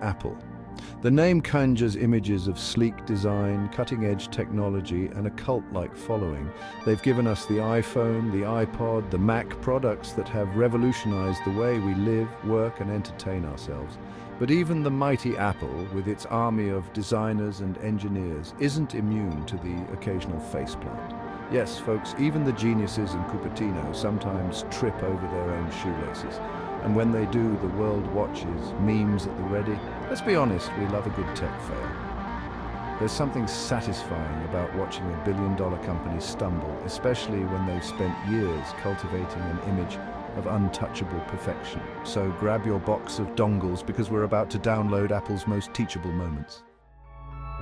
Apple. The name conjures images of sleek design, cutting-edge technology, and a cult-like following. They've given us the iPhone, the iPod, the Mac, products that have revolutionized the way we live, work, and entertain ourselves. But even the mighty Apple, with its army of designers and engineers, isn't immune to the occasional faceplant. Yes, folks, even the geniuses in Cupertino sometimes trip over their own shoelaces. And when they do, the world watches, memes at the ready. Let's be honest, we love a good tech fail. There's something satisfying about watching a billion-dollar company stumble, especially when they've spent years cultivating an image of untouchable perfection. So grab your box of dongles because we're about to download Apple's most teachable moments.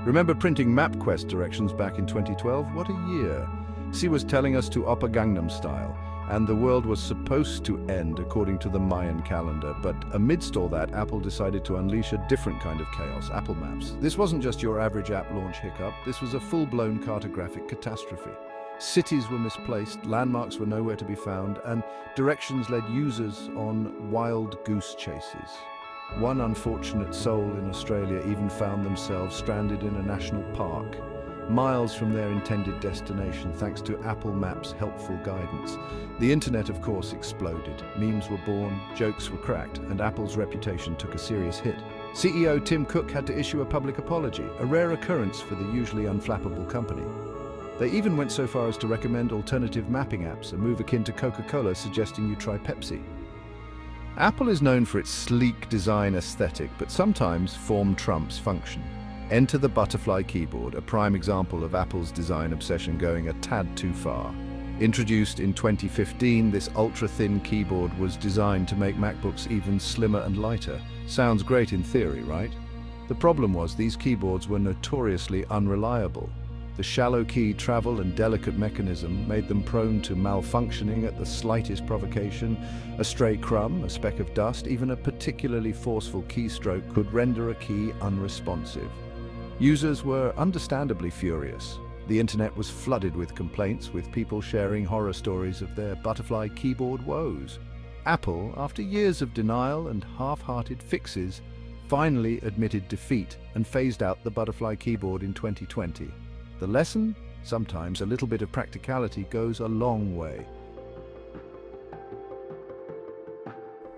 Remember printing MapQuest directions back in 2012? What a year! Xi was telling us to Oppa Gangnam Style, and the world was supposed to end according to the Mayan calendar. But amidst all that, Apple decided to unleash a different kind of chaos, Apple Maps. This wasn't just your average app launch hiccup, this was a full-blown cartographic catastrophe. Cities were misplaced, landmarks were nowhere to be found, and directions led users on wild goose chases. One unfortunate soul in Australia even found themselves stranded in a national park, miles from their intended destination thanks to Apple Maps' helpful guidance. The internet, of course, exploded. Memes were born, jokes were cracked, and Apple's reputation took a serious hit. CEO Tim Cook had to issue a public apology, a rare occurrence for the usually unflappable company. They even went so far as to recommend alternative mapping apps, a move akin to Coca-Cola suggesting you try Pepsi. Apple is known for its sleek design aesthetic, but sometimes form trumps function. Enter the butterfly keyboard, a prime example of Apple's design obsession going a tad too far. Introduced in 2015, this ultra-thin keyboard was designed to make MacBooks even slimmer and lighter. Sounds great in theory, right? The problem was these keyboards were notoriously unreliable. The shallow key travel and delicate mechanism made them prone to malfunctioning at the slightest provocation. A stray crumb, a speck of dust, even a particularly forceful keystroke could render a key unresponsive. Users were understandably furious. The internet was flooded with complaints, with people sharing horror stories of their butterfly keyboard woes. Apple, after years of denial and half-hearted fixes, finally admitted defeat and phased out the butterfly keyboard in 2020. The lesson? Sometimes a little bit of practicality goes a long way.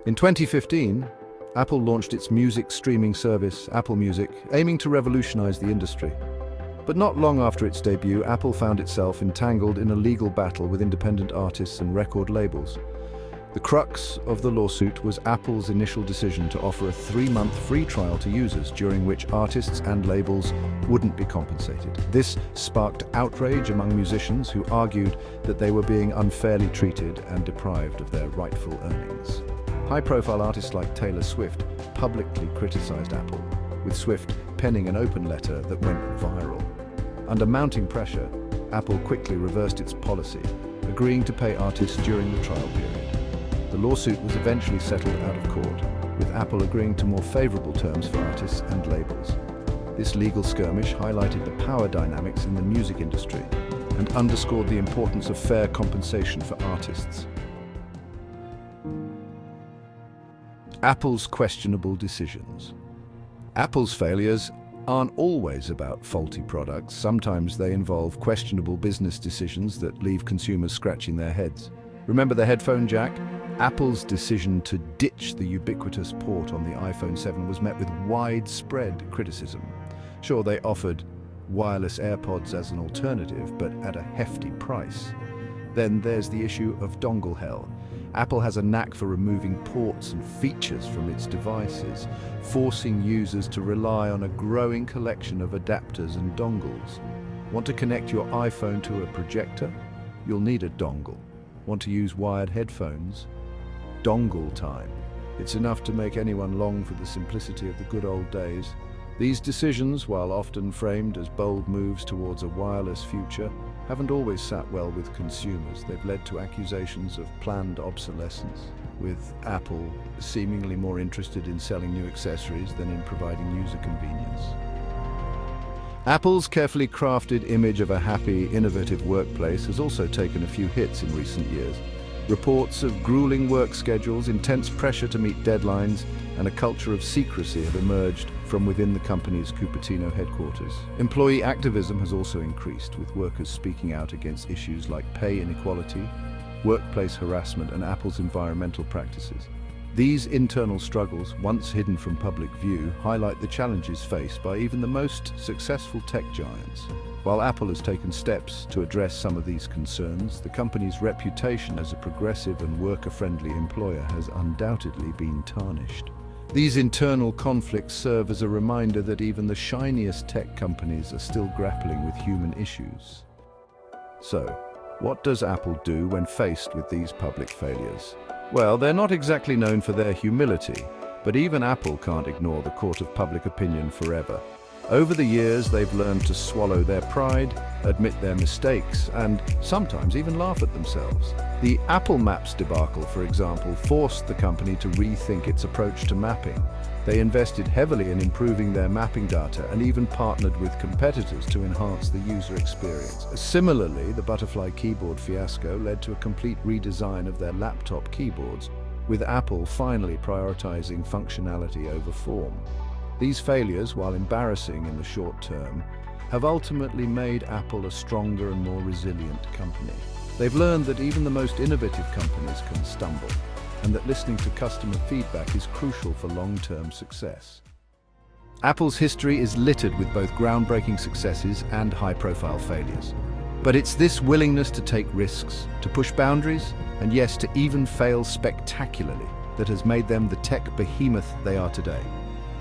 In 2015, Apple launched its music streaming service, Apple Music, aiming to revolutionize the industry. But not long after its debut, Apple found itself entangled in a legal battle with independent artists and record labels. The crux of the lawsuit was Apple's initial decision to offer a 3-month free trial to users, during which artists and labels wouldn't be compensated. This sparked outrage among musicians who argued that they were being unfairly treated and deprived of their rightful earnings. High-profile artists like Taylor Swift publicly criticized Apple, with Swift penning an open letter that went viral. Under mounting pressure, Apple quickly reversed its policy, agreeing to pay artists during the trial period. The lawsuit was eventually settled out of court, with Apple agreeing to more favorable terms for artists and labels. This legal skirmish highlighted the power dynamics in the music industry and underscored the importance of fair compensation for artists. Apple's questionable decisions. Apple's failures aren't always about faulty products. Sometimes they involve questionable business decisions that leave consumers scratching their heads. Remember the headphone jack? Apple's decision to ditch the ubiquitous port on the iPhone 7 was met with widespread criticism. Sure, they offered wireless AirPods as an alternative, but at a hefty price. Then there's the issue of dongle hell. Apple has a knack for removing ports and features from its devices, forcing users to rely on a growing collection of adapters and dongles. Want to connect your iPhone to a projector? You'll need a dongle. Want to use wired headphones? Dongle time. It's enough to make anyone long for the simplicity of the good old days. These decisions, while often framed as bold moves towards a wireless future, haven't always sat well with consumers. They've led to accusations of planned obsolescence, with Apple seemingly more interested in selling new accessories than in providing user convenience. Apple's carefully crafted image of a happy, innovative workplace has also taken a few hits in recent years. Reports of grueling work schedules, intense pressure to meet deadlines, and a culture of secrecy have emerged from within the company's Cupertino headquarters. Employee activism has also increased, with workers speaking out against issues like pay inequality, workplace harassment, and Apple's environmental practices. These internal struggles, once hidden from public view, highlight the challenges faced by even the most successful tech giants. While Apple has taken steps to address some of these concerns, the company's reputation as a progressive and worker-friendly employer has undoubtedly been tarnished. These internal conflicts serve as a reminder that even the shiniest tech companies are still grappling with human issues. So, what does Apple do when faced with these public failures? Well, they're not exactly known for their humility, but even Apple can't ignore the court of public opinion forever. Over the years, they've learned to swallow their pride, admit their mistakes, and sometimes even laugh at themselves. The Apple Maps debacle, for example, forced the company to rethink its approach to mapping. They invested heavily in improving their mapping data and even partnered with competitors to enhance the user experience. Similarly, the butterfly keyboard fiasco led to a complete redesign of their laptop keyboards, with Apple finally prioritizing functionality over form. These failures, while embarrassing in the short term, have ultimately made Apple a stronger and more resilient company. They've learned that even the most innovative companies can stumble, and that listening to customer feedback is crucial for long-term success. Apple's history is littered with both groundbreaking successes and high-profile failures. But it's this willingness to take risks, to push boundaries, and yes, to even fail spectacularly, that has made them the tech behemoth they are today.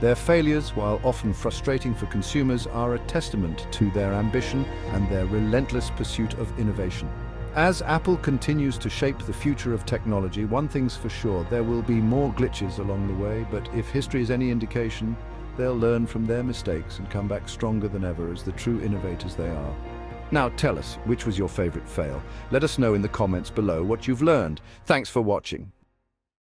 Their failures, while often frustrating for consumers, are a testament to their ambition and their relentless pursuit of innovation. As Apple continues to shape the future of technology, one thing's for sure, there will be more glitches along the way, but if history is any indication, they'll learn from their mistakes and come back stronger than ever as the true innovators they are. Now tell us, which was your favorite fail? Let us know in the comments below what you've learned. Thanks for watching.